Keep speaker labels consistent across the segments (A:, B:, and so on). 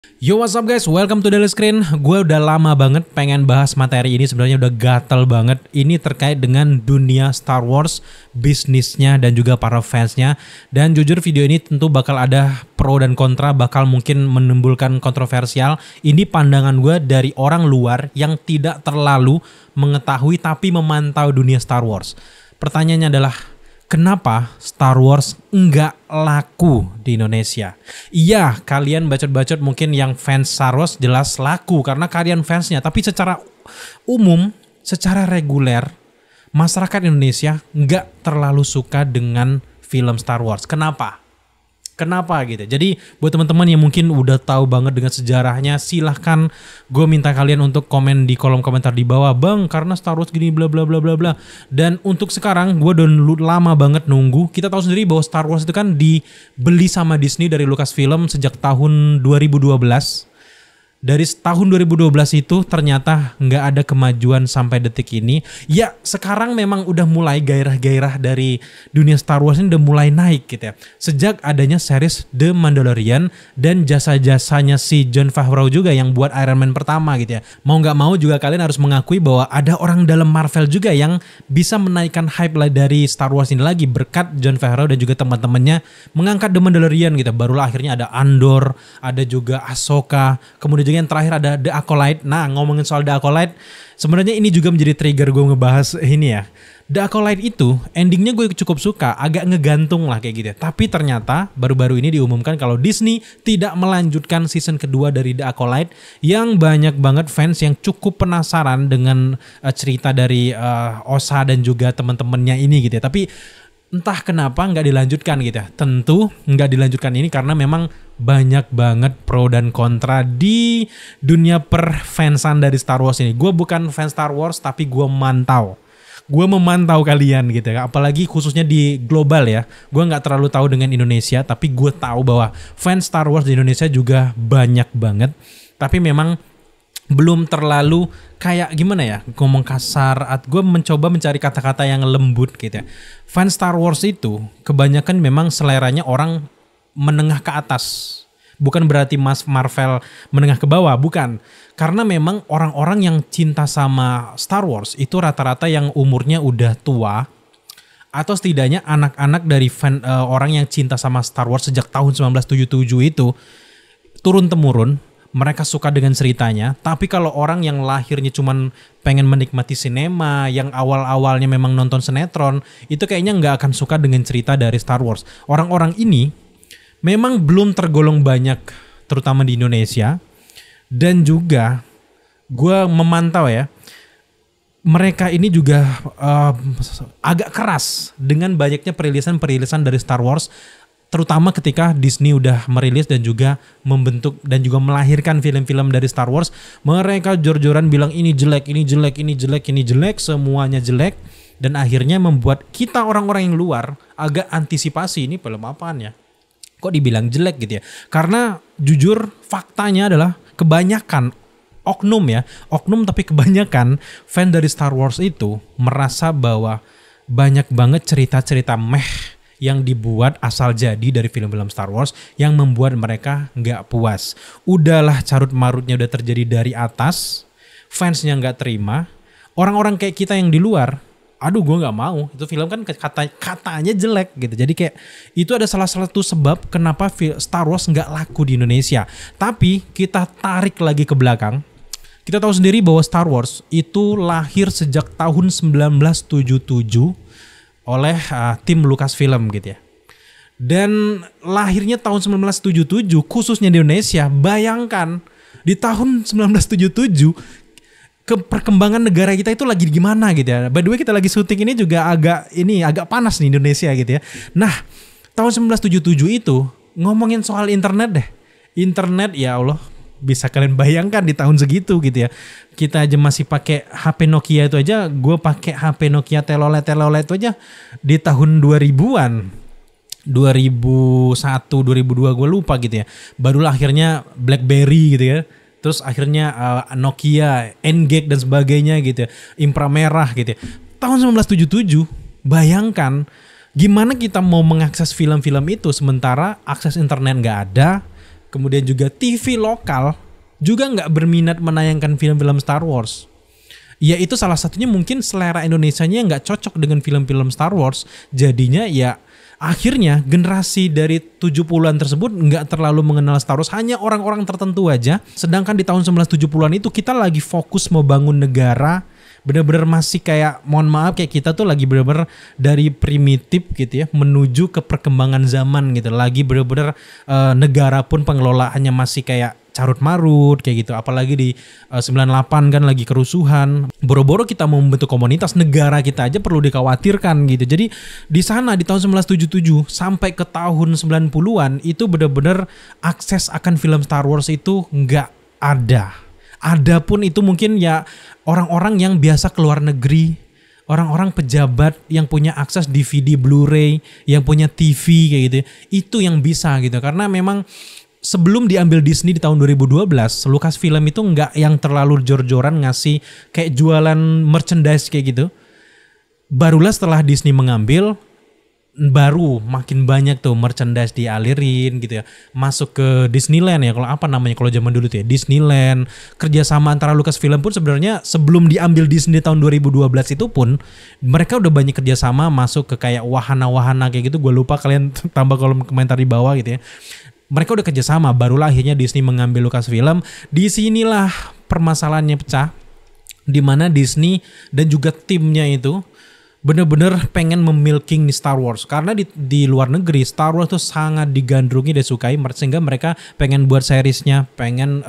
A: Yo, what's up guys, welcome to Daily Screen. Gue udah lama banget pengen bahas materi ini, sebenarnya udah gatel banget. Ini terkait dengan dunia Star Wars, bisnisnya dan juga para fansnya. Dan jujur video ini tentu bakal ada pro dan kontra, bakal mungkin menimbulkan kontroversial. Ini pandangan gue dari orang luar yang tidak terlalu mengetahui tapi memantau dunia Star Wars. Pertanyaannya adalah, kenapa Star Wars nggak laku di Indonesia? Iya, kalian bacot-bacot mungkin yang fans Star Wars jelas laku karena kalian fansnya. Tapi secara umum, secara reguler, masyarakat Indonesia nggak terlalu suka dengan film Star Wars. Kenapa? Kenapa gitu? Jadi buat teman-teman yang mungkin udah tahu banget dengan sejarahnya, silahkan gue minta kalian untuk komen di kolom komentar di bawah, bang, karena Star Wars gini bla bla bla bla bla. Dan untuk sekarang gue udah lama banget nunggu. Kita tahu sendiri bahwa Star Wars itu kan dibeli sama Disney dari Lucasfilm sejak tahun 2012. Dari tahun 2012 itu ternyata nggak ada kemajuan sampai detik ini. Ya sekarang memang udah mulai gairah-gairah dari dunia Star Wars ini udah mulai naik gitu ya. Sejak adanya series The Mandalorian dan jasa-jasanya si Jon Favreau juga yang buat Iron Man pertama gitu ya. Mau nggak mau juga kalian harus mengakui bahwa ada orang dalam Marvel juga yang bisa menaikkan hype dari Star Wars ini lagi berkat Jon Favreau dan juga teman-temannya mengangkat The Mandalorian gitu. Barulah akhirnya ada Andor, ada juga Ahsoka, kemudian yang terakhir ada The Acolyte. Nah, ngomongin soal The Acolyte, sebenarnya ini juga menjadi trigger gue ngebahas ini ya. The Acolyte itu endingnya gue cukup suka, agak ngegantung lah kayak gitu. Tapi ternyata baru-baru ini diumumkan kalau Disney tidak melanjutkan season kedua dari The Acolyte, yang banyak banget fans yang cukup penasaran dengan cerita dari Osa dan juga teman-temannya ini gitu ya. Tapi entah kenapa nggak dilanjutkan gitu ya. Tentu nggak dilanjutkan ini karena memang banyak banget pro dan kontra di dunia perfansan dari Star Wars ini. Gue bukan fans Star Wars tapi gue memantau. Gue memantau kalian gitu ya. Apalagi khususnya di global ya. Gue nggak terlalu tahu dengan Indonesia, tapi gue tahu bahwa fans Star Wars di Indonesia juga banyak banget. Tapi memang belum terlalu kayak gimana ya, ngomong kasar. Gue mencoba mencari kata-kata yang lembut gitu ya. Fans Star Wars itu kebanyakan memang seleranya orang menengah ke atas. Bukan berarti Mas Marvel menengah ke bawah, bukan. Karena memang orang-orang yang cinta sama Star Wars itu rata-rata yang umurnya udah tua, atau setidaknya anak-anak dari fan orang yang cinta sama Star Wars sejak tahun 1977 itu turun-temurun. Mereka suka dengan ceritanya, tapi kalau orang yang lahirnya cuman pengen menikmati sinema, yang awal-awalnya memang nonton sinetron, itu kayaknya nggak akan suka dengan cerita dari Star Wars. Orang-orang ini memang belum tergolong banyak, terutama di Indonesia, dan juga gue memantau ya, mereka ini juga agak keras dengan banyaknya perilisan-perilisan dari Star Wars. Terutama ketika Disney udah merilis dan juga membentuk dan juga melahirkan film-film dari Star Wars. Mereka jor-joran bilang ini jelek, ini jelek, ini jelek, ini jelek, semuanya jelek. Dan akhirnya membuat kita orang-orang yang luar agak antisipasi, ini film apaan ya? Kok dibilang jelek gitu ya? Karena jujur faktanya adalah kebanyakan oknum tapi kebanyakan fan dari Star Wars itu merasa bahwa banyak banget cerita-cerita meh yang dibuat asal jadi dari film-film Star Wars yang membuat mereka nggak puas. Udahlah carut marutnya udah terjadi dari atas, fansnya nggak terima, orang-orang kayak kita yang di luar, aduh gue nggak mau, itu film kan katanya jelek gitu. Jadi kayak itu ada salah satu sebab kenapa Star Wars nggak laku di Indonesia. Tapi kita tarik lagi ke belakang, kita tahu sendiri bahwa Star Wars itu lahir sejak tahun 1977 oleh tim Lucasfilm gitu ya. Dan lahirnya tahun 1977 khususnya di Indonesia. Bayangkan di tahun 1977 perkembangan negara kita itu lagi gimana gitu ya. By the way kita lagi syuting ini juga agak panas nih Indonesia gitu ya. Nah, tahun 1977 itu ngomongin soal internet deh. Internet ya Allah, bisa kalian bayangkan di tahun segitu gitu ya. Kita aja masih pakai HP Nokia itu aja, gue pakai HP Nokia telolet itu aja di tahun 2000-an. 2001, 2002 gue lupa gitu ya. Barulah akhirnya BlackBerry gitu ya. Terus akhirnya Nokia, N-Gage dan sebagainya gitu ya. Inframerah gitu ya. Tahun 1977, bayangkan gimana kita mau mengakses film-film itu sementara akses internet gak ada. kemudian juga TV lokal juga nggak berminat menayangkan film-film Star Wars. Ya itu salah satunya mungkin selera Indonesianya nggak cocok dengan film-film Star Wars. Jadinya ya akhirnya generasi dari 70-an tersebut nggak terlalu mengenal Star Wars. Hanya orang-orang tertentu aja. Sedangkan di tahun 1970-an itu kita lagi fokus mau bangun negara. Bener-bener masih kayak, mohon maaf, kayak kita tuh lagi bener-bener dari primitif gitu ya menuju ke perkembangan zaman gitu. Lagi bener-bener negara pun pengelolaannya masih kayak carut marut kayak gitu, apalagi di 98 kan lagi kerusuhan. Boro-boro kita mau membentuk komunitas, negara kita aja perlu dikhawatirkan gitu. Jadi di sana di tahun 1977 sampai ke tahun 90-an itu benar-benar akses akan film Star Wars itu nggak ada. Ada pun itu mungkin ya orang-orang yang biasa keluar negeri, orang-orang pejabat yang punya akses DVD, Blu-ray, yang punya TV kayak gitu. Itu yang bisa gitu, karena memang sebelum diambil Disney di tahun 2012, Lucasfilm itu nggak yang terlalu jor-joran ngasih kayak jualan merchandise kayak gitu. Barulah setelah Disney mengambil, baru makin banyak tuh merchandise dialirin gitu ya. Masuk ke Disneyland ya, kalau apa namanya kalau zaman dulu tuh ya, Disneyland. Kerjasama antara Lucasfilm pun sebenarnya sebelum diambil Disney tahun 2012 itu pun mereka udah banyak kerjasama masuk ke kayak wahana-wahana kayak gitu. Gue lupa, kalian tambah kolom komentar di bawah gitu ya. Mereka udah kerjasama, barulah akhirnya Disney mengambil Lucasfilm. Disinilah permasalahannya pecah, di mana Disney dan juga timnya itu bener-bener pengen memilking nih Star Wars. Karena di luar negeri Star Wars tuh sangat digandrungi dan disukai, sehingga mereka pengen buat seriesnya, pengen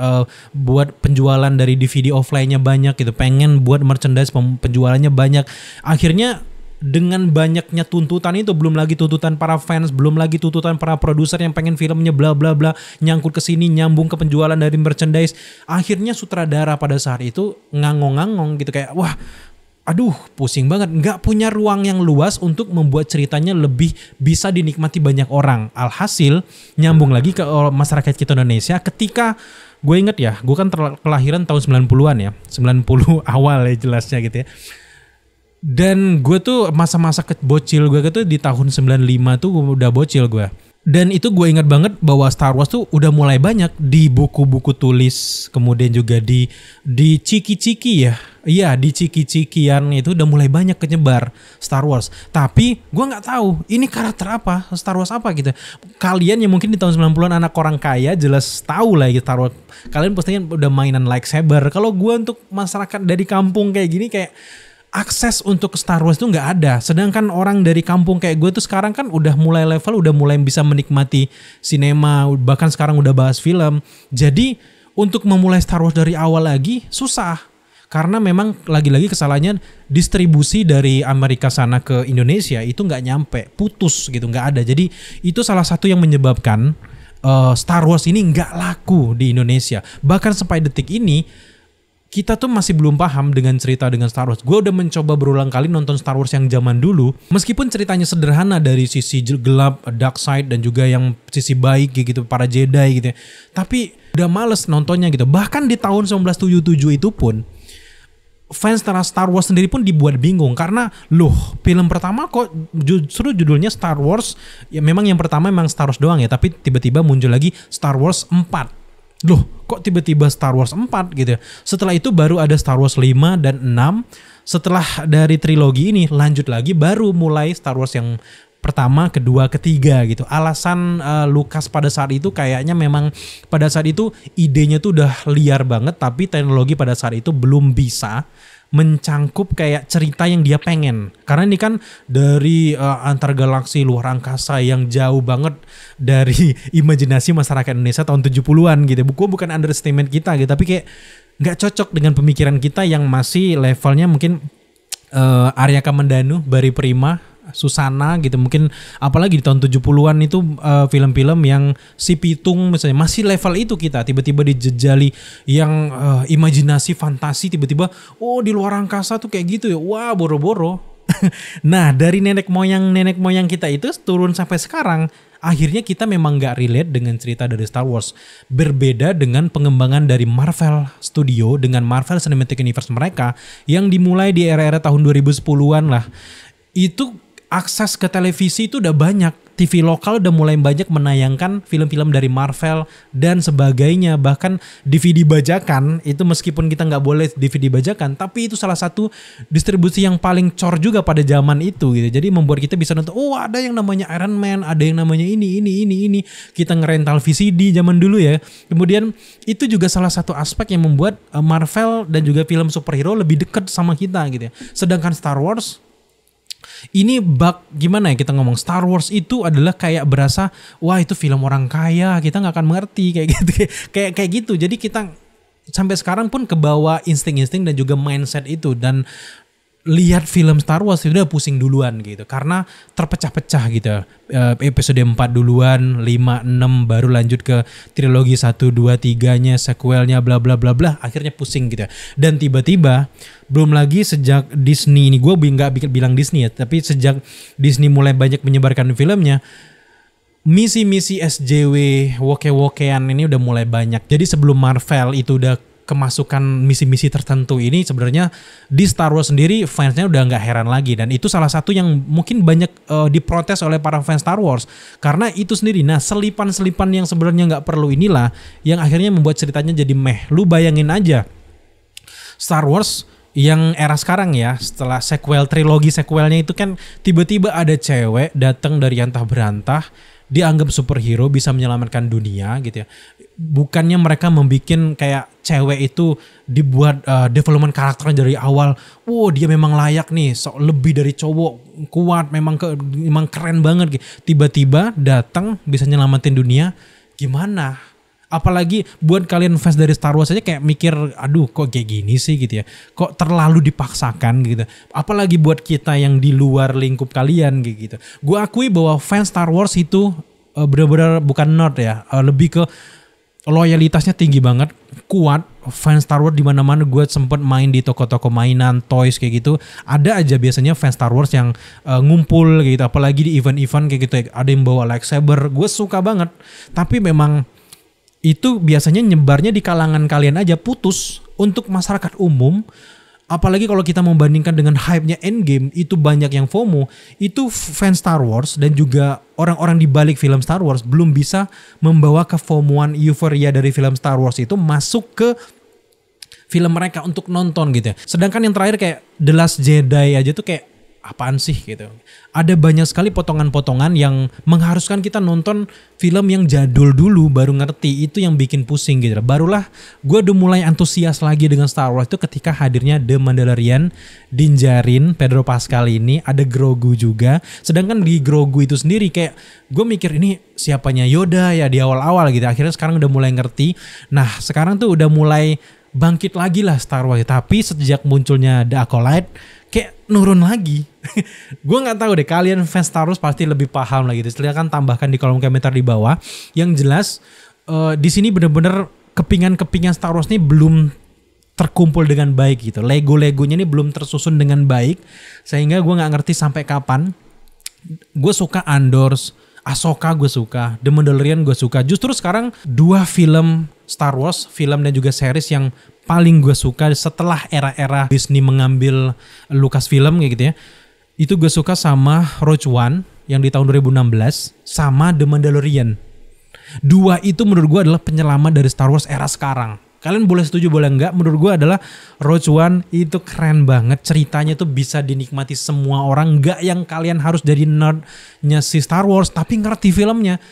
A: buat penjualan dari DVD offline-nya banyak gitu, pengen buat merchandise penjualannya banyak. Akhirnya dengan banyaknya tuntutan itu, belum lagi tuntutan para fans, belum lagi tuntutan para produser yang pengen filmnya bla bla bla, nyangkut ke sini, nyambung ke penjualan dari merchandise. Akhirnya sutradara pada saat itu ngangong-ngangong gitu, kayak wah, aduh pusing banget, nggak punya ruang yang luas untuk membuat ceritanya lebih bisa dinikmati banyak orang. Alhasil nyambung lagi ke masyarakat kita Indonesia ketika gue inget ya, gue kan kelahiran tahun 90-an ya, 90 awal ya jelasnya gitu ya. Dan gue tuh masa-masa bocil gue tuh di tahun 95 tuh udah bocil gue. Dan itu gue ingat banget bahwa Star Wars tuh udah mulai banyak di buku-buku tulis, kemudian juga di ciki-ciki ya. Iya, di ciki-cikian itu udah mulai banyak kenyebar Star Wars. Tapi gue nggak tahu ini karakter apa, Star Wars apa gitu. Kalian yang mungkin di tahun 90-an anak orang kaya jelas tahu lah gitu Star Wars. Kalian pastinya udah mainan lightsaber. Kalau gue untuk masyarakat dari kampung kayak gini, kayak akses untuk Star Wars itu nggak ada. Sedangkan orang dari kampung kayak gue tuh sekarang kan udah mulai level, udah mulai bisa menikmati sinema, bahkan sekarang udah bahas film. Jadi untuk memulai Star Wars dari awal lagi susah. Karena memang lagi-lagi kesalahannya distribusi dari Amerika sana ke Indonesia itu nggak nyampe, putus gitu, nggak ada. Jadi itu salah satu yang menyebabkan Star Wars ini nggak laku di Indonesia. Bahkan sampai detik ini kita tuh masih belum paham dengan cerita dengan Star Wars. Gue udah mencoba berulang kali nonton Star Wars yang zaman dulu. Meskipun ceritanya sederhana dari sisi gelap, dark side, dan juga yang sisi baik gitu, para Jedi gitu ya. Tapi udah males nontonnya gitu. Bahkan di tahun 1977 itu pun, fans Star Wars sendiri pun dibuat bingung. Karena loh, film pertama kok justru judulnya Star Wars. Ya memang yang pertama memang Star Wars doang ya. Tapi tiba-tiba muncul lagi Star Wars 4. Loh, kok tiba-tiba Star Wars 4 gitu ya. Setelah itu baru ada Star Wars 5 dan 6. Setelah dari trilogi ini lanjut lagi baru mulai Star Wars yang pertama, kedua, ketiga gitu. Alasan Lucas pada saat itu kayaknya memang pada saat itu idenya tuh udah liar banget, tapi teknologi pada saat itu belum bisa mencangkup kayak cerita yang dia pengen. Karena ini kan dari antar galaksi luar angkasa yang jauh banget dari imajinasi masyarakat Indonesia tahun 70-an gitu. Bukan understatement kita gitu, tapi kayak nggak cocok dengan pemikiran kita yang masih levelnya mungkin Arya Kamandanu, Barry Prima, Susana gitu. Mungkin apalagi di tahun 70-an itu film-film yang si Pitung misalnya masih level itu kita. Tiba-tiba dijejali yang imajinasi fantasi, tiba-tiba di luar angkasa tuh kayak gitu ya. Wah, boro-boro. Nah, dari nenek moyang kita itu turun sampai sekarang, akhirnya kita memang gak relate dengan cerita dari Star Wars. Berbeda dengan pengembangan dari Marvel Studio dengan Marvel Cinematic Universe mereka yang dimulai di era-era tahun 2010-an lah. Itu akses ke televisi itu udah banyak. TV lokal udah mulai banyak menayangkan film-film dari Marvel dan sebagainya. Bahkan DVD bajakan itu, meskipun kita nggak boleh DVD bajakan, tapi itu salah satu distribusi yang paling cor juga pada zaman itu gitu. Jadi membuat kita bisa nonton, oh ada yang namanya Iron Man, ada yang namanya ini. Kita ngerental VCD zaman dulu ya. Kemudian itu juga salah satu aspek yang membuat Marvel dan juga film superhero lebih dekat sama kita gitu ya. Sedangkan Star Wars ini gimana ya kita ngomong, Star Wars itu adalah kayak berasa wah itu film orang kaya, kita nggak akan mengerti kayak gitu kayak gitu. Jadi kita sampai sekarang pun kebawa insting-insting dan juga mindset itu, dan lihat film Star Wars itu udah pusing duluan gitu karena terpecah-pecah gitu. Episode 4 duluan, 5, 6 baru lanjut ke trilogi 1, 2, 3-nya, sequelnya bla bla bla bla, akhirnya pusing gitu. Dan tiba-tiba belum lagi sejak Disney ini, gue nggak bilang Disney ya, tapi sejak Disney mulai banyak menyebarkan filmnya, misi-misi SJW woke-wokean ini udah mulai banyak. Jadi sebelum Marvel itu udah kemasukan misi-misi tertentu ini, sebenarnya di Star Wars sendiri fansnya udah nggak heran lagi, dan itu salah satu yang mungkin banyak diprotes oleh para fans Star Wars karena itu sendiri. Nah selipan-selipan yang sebenarnya nggak perlu inilah yang akhirnya membuat ceritanya jadi meh. Lu bayangin aja Star Wars yang era sekarang ya, setelah trilogi sequelnya itu kan tiba-tiba ada cewek datang dari antah berantah, dianggap superhero bisa menyelamatkan dunia gitu ya. Bukannya mereka membikin kayak cewek itu dibuat development karakternya dari awal, wow dia memang layak nih, lebih dari cowok, kuat, memang keren banget gitu. Tiba-tiba datang bisa nyelamatin dunia, gimana? Apalagi buat kalian fans dari Star Wars aja kayak mikir, aduh kok kayak gini sih gitu ya. Kok terlalu dipaksakan gitu. Apalagi buat kita yang di luar lingkup kalian gitu. Gue akui bahwa fans Star Wars itu benar-benar bukan nerd ya. Lebih ke loyalitasnya tinggi banget, kuat. Fans Star Wars di mana-mana, gue sempet main di toko-toko mainan, toys kayak gitu. Ada aja biasanya fans Star Wars yang ngumpul gitu. Apalagi di event-event kayak gitu. Ada yang bawa lightsaber. Gue suka banget. Tapi memang itu biasanya nyebarnya di kalangan kalian aja, putus untuk masyarakat umum. Apalagi kalau kita membandingkan dengan hype-nya Endgame, itu banyak yang FOMO. Itu fans Star Wars dan juga orang-orang di balik film Star Wars belum bisa membawa kefomoan euforia dari film Star Wars itu masuk ke film mereka untuk nonton gitu ya. Sedangkan yang terakhir kayak The Last Jedi aja tuh kayak apaan sih gitu. Ada banyak sekali potongan-potongan yang mengharuskan kita nonton film yang jadul dulu baru ngerti, itu yang bikin pusing gitu. Barulah gue udah mulai antusias lagi dengan Star Wars itu ketika hadirnya The Mandalorian, Din Djarin, Pedro Pascal ini, ada Grogu juga. Sedangkan di Grogu itu sendiri kayak gue mikir ini siapanya Yoda ya di awal-awal gitu. Akhirnya sekarang udah mulai ngerti. Nah sekarang tuh udah mulai bangkit lagi lah Star Wars. Tapi sejak munculnya The Acolyte kayak nurun lagi. Gue nggak tahu deh, kalian fans Star Wars pasti lebih paham lagi. Silakan tambahkan di kolom komentar di bawah. Yang jelas di sini bener-bener kepingan-kepingan Star Wars ini belum terkumpul dengan baik gitu. Lego-legonya ini belum tersusun dengan baik, sehingga gue nggak ngerti sampai kapan. Gue suka Andor, Ahsoka gue suka, The Mandalorian gue suka. Justru sekarang 2 film Star Wars, film dan juga series yang paling gue suka setelah era-era Disney mengambil Lucasfilm kayak gitu ya. Itu gue suka sama Rogue One yang di tahun 2016 sama The Mandalorian. 2 itu menurut gue adalah penyelamat dari Star Wars era sekarang. Kalian boleh setuju boleh enggak, menurut gue adalah Rogue One itu keren banget. Ceritanya tuh bisa dinikmati semua orang, enggak yang kalian harus jadi nerdnya si Star Wars tapi ngerti filmnya.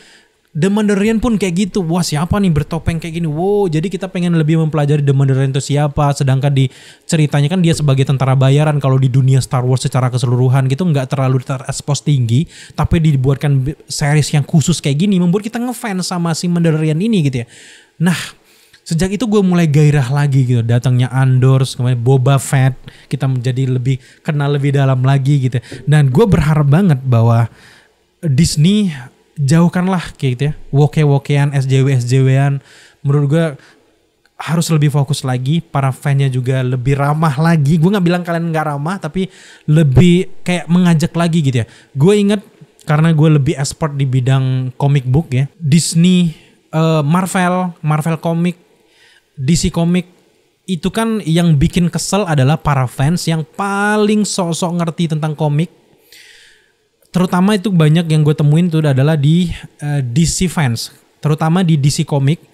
A: The Mandalorian pun kayak gitu. Wah siapa nih bertopeng kayak gini. Wow, jadi kita pengen lebih mempelajari The Mandalorian itu siapa. Sedangkan di ceritanya kan dia sebagai tentara bayaran. Kalau di dunia Star Wars secara keseluruhan gitu nggak terlalu terekspos tinggi. Tapi dibuatkan series yang khusus kayak gini membuat kita ngefans sama si Mandalorian ini gitu ya. Nah sejak itu gue mulai gairah lagi gitu. Datangnya Andor, kemudian Boba Fett. Kita menjadi lebih kenal lebih dalam lagi gitu. Dan gue berharap banget bahwa Disney jauhkanlah kayak gitu ya, woke-wokean, SJW-SJW-an. Menurut gue harus lebih fokus lagi, para fansnya juga lebih ramah lagi. Gue gak bilang kalian gak ramah, tapi lebih kayak mengajak lagi gitu ya. Gue inget karena gue lebih expert di bidang comic book ya, Disney, Marvel Comic, DC Comic, itu kan yang bikin kesel adalah para fans yang paling sok-sok ngerti tentang komik. terutama itu banyak yang gue temuin itu adalah di DC fans, terutama di DC Comic.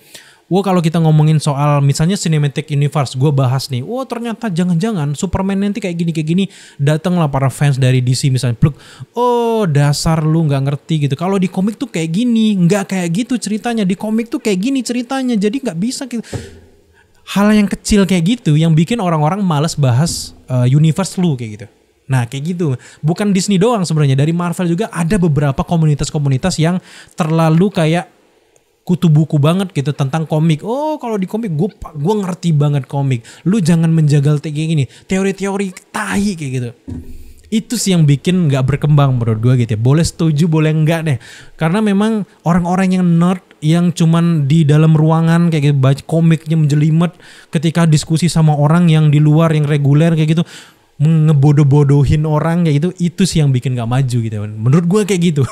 A: Wah, kalau kita ngomongin soal misalnya Cinematic Universe, gue bahas nih, wah ternyata jangan-jangan Superman nanti kayak gini, datanglah para fans dari DC misalnya, pluk, oh dasar lu nggak ngerti gitu. Kalau di komik tuh kayak gini, nggak kayak gitu ceritanya. Di komik tuh kayak gini ceritanya, jadi nggak bisa gitu. Hal yang kecil kayak gitu yang bikin orang-orang malas bahas universe lu kayak gitu. Nah kayak gitu, bukan Disney doang sebenarnya, dari Marvel juga ada beberapa komunitas-komunitas yang terlalu kayak kutu buku banget gitu tentang komik. Oh kalau di komik gue ngerti banget komik. Lu jangan menjagal kayak gini, teori-teori tahi kayak gitu. Itu sih yang bikin gak berkembang menurut gue gitu ya. Boleh setuju boleh enggak deh. Karena memang orang-orang yang nerd, yang cuman di dalam ruangan kayak gitu baca komiknya menjelimet, ketika diskusi sama orang yang di luar yang reguler kayak gitu ngebodoh-bodohin orang kayak gitu, itu sih yang bikin gak maju gitu. Menurut gue kayak gitu.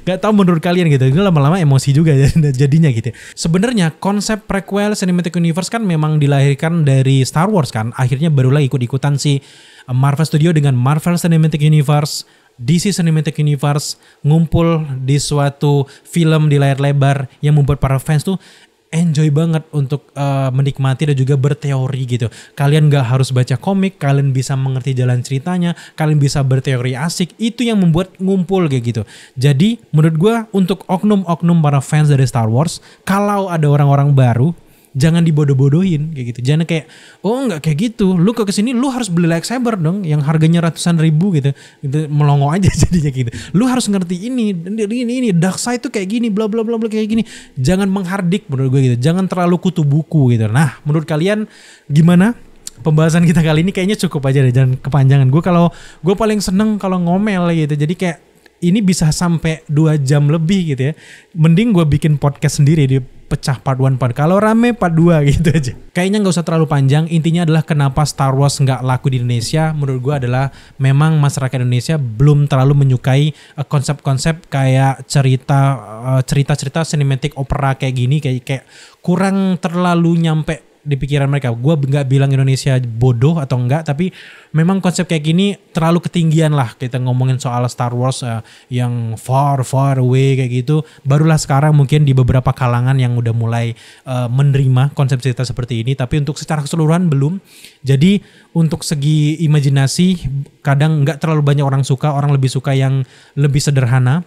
A: Gak tahu menurut kalian gitu. Itu lama-lama emosi juga jadinya gitu. Sebenarnya konsep prequel Cinematic Universe kan memang dilahirkan dari Star Wars kan. Akhirnya barulah ikut-ikutan si Marvel Studio dengan Marvel Cinematic Universe, DC Cinematic Universe ngumpul di suatu film di layar lebar yang membuat para fans tuh enjoy banget untuk menikmati dan juga berteori gitu. Kalian gak harus baca komik, kalian bisa mengerti jalan ceritanya, kalian bisa berteori asik. Itu yang membuat ngumpul kayak gitu. Jadi menurut gue untuk oknum-oknum para fans dari Star Wars, kalau ada orang-orang baru, jangan dibodoh-bodohin kayak gitu. Jangan kayak, oh nggak kayak gitu. Lu ke kesini lu harus beli lightsaber dong, yang harganya ratusan ribu gitu. Gitu melongo aja jadinya gitu. Lu harus ngerti ini dark side tuh kayak gini, bla bla bla bla kayak gini. Jangan menghardik menurut gue gitu. Jangan terlalu kutu buku gitu. Nah, menurut kalian gimana? Pembahasan kita kali ini kayaknya cukup aja deh, jangan kepanjangan. Gue paling seneng kalau ngomel gitu. Jadi kayak ini bisa sampai 2 jam lebih gitu ya. Mending gue bikin podcast sendiri di pecah part 1 part. Kalau rame part 2 gitu aja. Kayaknya gak usah terlalu panjang. Intinya adalah kenapa Star Wars gak laku di Indonesia. Menurut gue adalah memang masyarakat Indonesia belum terlalu menyukai konsep-konsep kayak cerita-cerita cinematic opera kayak gini. Kayak kurang terlalu nyampe di pikiran mereka. Gue nggak bilang Indonesia bodoh atau enggak, tapi memang konsep kayak gini terlalu ketinggian lah. Kita ngomongin soal Star Wars yang far away kayak gitu. Barulah sekarang mungkin di beberapa kalangan yang udah mulai menerima konsep cerita seperti ini, tapi untuk secara keseluruhan belum. Jadi untuk segi imajinasi kadang nggak terlalu banyak orang suka. Orang lebih suka yang lebih sederhana.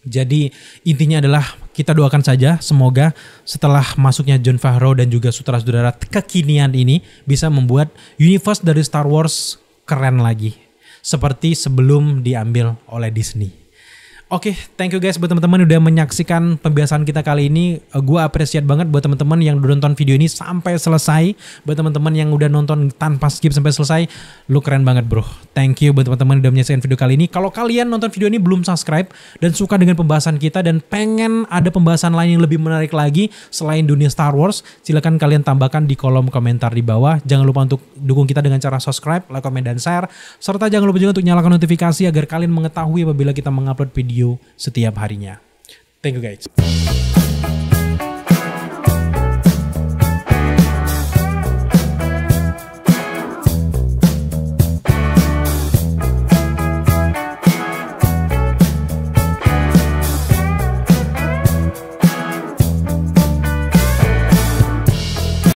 A: Jadi intinya adalah kita doakan saja semoga setelah masuknya Jon Favreau dan juga sutradara kekinian ini bisa membuat universe dari Star Wars keren lagi seperti sebelum diambil oleh Disney. Oke, thank you guys buat teman-teman udah menyaksikan pembahasan kita kali ini. Gue appreciate banget buat teman-teman yang udah nonton video ini sampai selesai. Buat teman-teman yang udah nonton tanpa skip sampai selesai, lu keren banget bro. Thank you buat teman-teman yang udah menyaksikan video kali ini. Kalau kalian nonton video ini belum subscribe dan suka dengan pembahasan kita dan pengen ada pembahasan lain yang lebih menarik lagi selain dunia Star Wars, silakan kalian tambahkan di kolom komentar di bawah. Jangan lupa untuk dukung kita dengan cara subscribe, like, komen, dan share. Serta jangan lupa juga untuk nyalakan notifikasi agar kalian mengetahui apabila kita mengupload video setiap harinya. Thank you guys.